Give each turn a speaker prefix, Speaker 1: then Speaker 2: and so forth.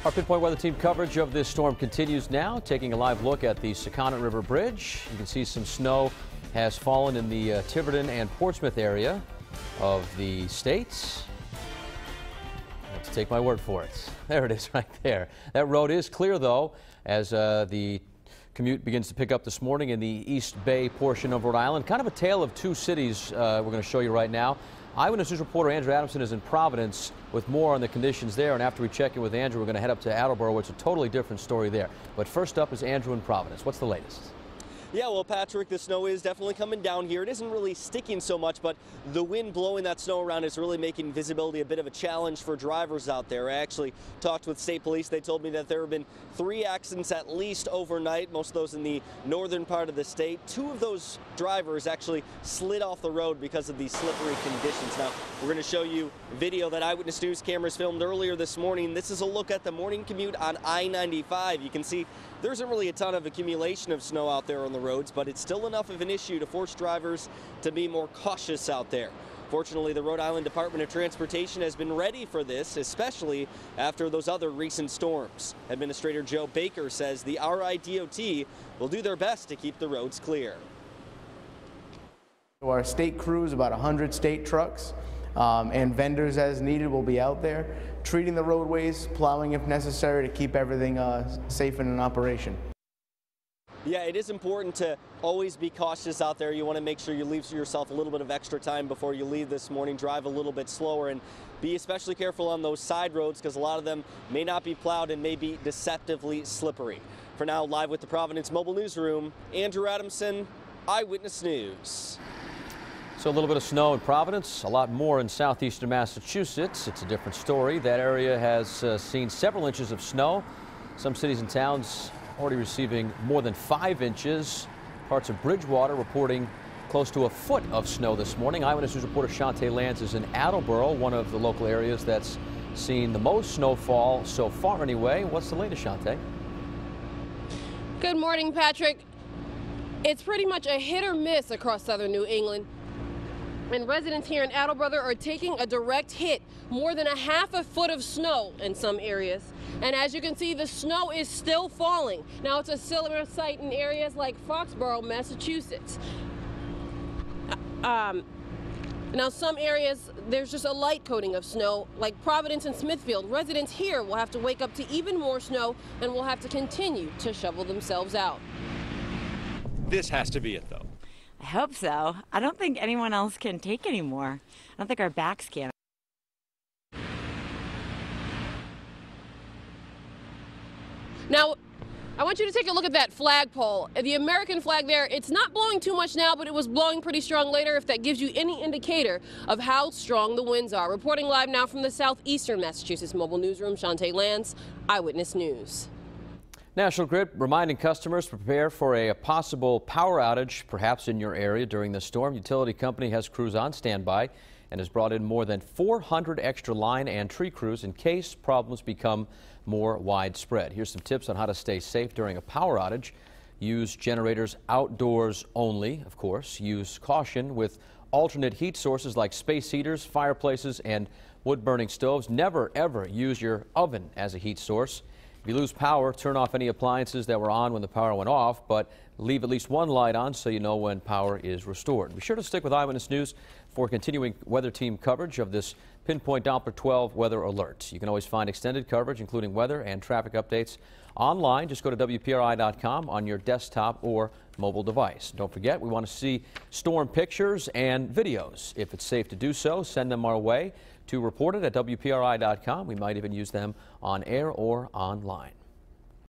Speaker 1: Our Pinpoint Weather Team coverage of this storm continues now, taking a live look at the Secundit River Bridge. You can see some snow has fallen in the Tiverton and Portsmouth area of the states. You have to take my word for it. There it is right there. That road is clear, though, as the commute begins to pick up this morning in the East Bay portion of Rhode Island. Kind of a tale of two cities we're going to show you right now. Eyewitness News reporter Andrew Adamson is in Providence with more on the conditions there. And after we check in with Andrew, we're going to head up to Attleboro, where it's a totally different story there. But first up is Andrew in Providence. What's the latest?
Speaker 2: Yeah, well, Patrick, the snow is definitely coming down here. It isn't really sticking so much, but the wind blowing that snow around is really making visibility a bit of a challenge for drivers out there. I actually talked with state police. They told me that there have been 3 accidents at least overnight, most of those in the northern part of the state. 2 of those drivers actually slid off the road because of these slippery conditions. Now, we're going to show you video that Eyewitness News cameras filmed earlier this morning. This is a look at the morning commute on I-95. You can see there isn't really a ton of accumulation of snow out there on the roads, but it's still enough of an issue to force drivers to be more cautious out there. Fortunately, the Rhode Island Department of Transportation has been ready for this, especially after those other recent storms. Administrator Joe Baker says the RIDOT will do their best to keep the roads clear.
Speaker 3: Our state crews, about 100 state trucks, and vendors as needed will be out there treating the roadways, plowing if necessary to keep everything safe and in operation.
Speaker 2: Yeah, it is important to always be cautious out there. You want to make sure you leave yourself a little bit of extra time before you leave this morning. Drive a little bit slower and be especially careful on those side roads, because a lot of them may not be plowed and may be deceptively slippery. For now, live with the Providence Mobile Newsroom, Andrew Adamson, Eyewitness News.
Speaker 1: So a little bit of snow in Providence, a lot more in southeastern Massachusetts. It's a different story. That area has seen several inches of snow. Some cities and towns already receiving more than 5 inches. Parts of Bridgewater reporting close to a foot of snow this morning. Eyewitness News reporter Shantae Lands is in Attleboro, one of the local areas that's seen the most snowfall so far anyway. What's the latest, Shantae?
Speaker 4: Good morning, Patrick. It's pretty much a hit or miss across southern New England. And residents here in Attleboro are taking a direct hit, more than a half a foot of snow in some areas. And as you can see, the snow is still falling. Now, it's a similar sight in areas like Foxborough, Massachusetts. Now, some areas, there's just a light coating of snow, like Providence and Smithfield. Residents here will have to wake up to even more snow and will have to continue to shovel themselves out.
Speaker 5: This has to be it, though.
Speaker 6: I hope so. I don't think anyone else can take any more. I don't think our backs can.
Speaker 4: Now, I want you to take a look at that flagpole. The American flag there, it's not blowing too much now, but it was blowing pretty strong later, if that gives you any indicator of how strong the winds are. Reporting live now from the southeastern Massachusetts Mobile Newsroom, Shantae Lands, Eyewitness News.
Speaker 1: National Grid reminding customers to prepare for a possible power outage, perhaps in your area during the storm. Utility company has crews on standby and has brought in more than 400 extra line and tree crews in case problems become more widespread. Here's some tips on how to stay safe during a power outage. Use generators outdoors only, of course. Use caution with alternate heat sources like space heaters, fireplaces, and wood-burning stoves. Never, ever use your oven as a heat source. If you lose power, turn off any appliances that were on when the power went off, but leave at least one light on so you know when power is restored. Be sure to stick with Eyewitness News for continuing weather team coverage of this Pinpoint Doppler 12 weather alert. You can always find extended coverage, including weather and traffic updates, online. Just go to WPRI.com on your desktop or mobile device. Don't forget, we want to see storm pictures and videos. If it's safe to do so, send them our way to report it at WPRI.com. We might even use them on air or online.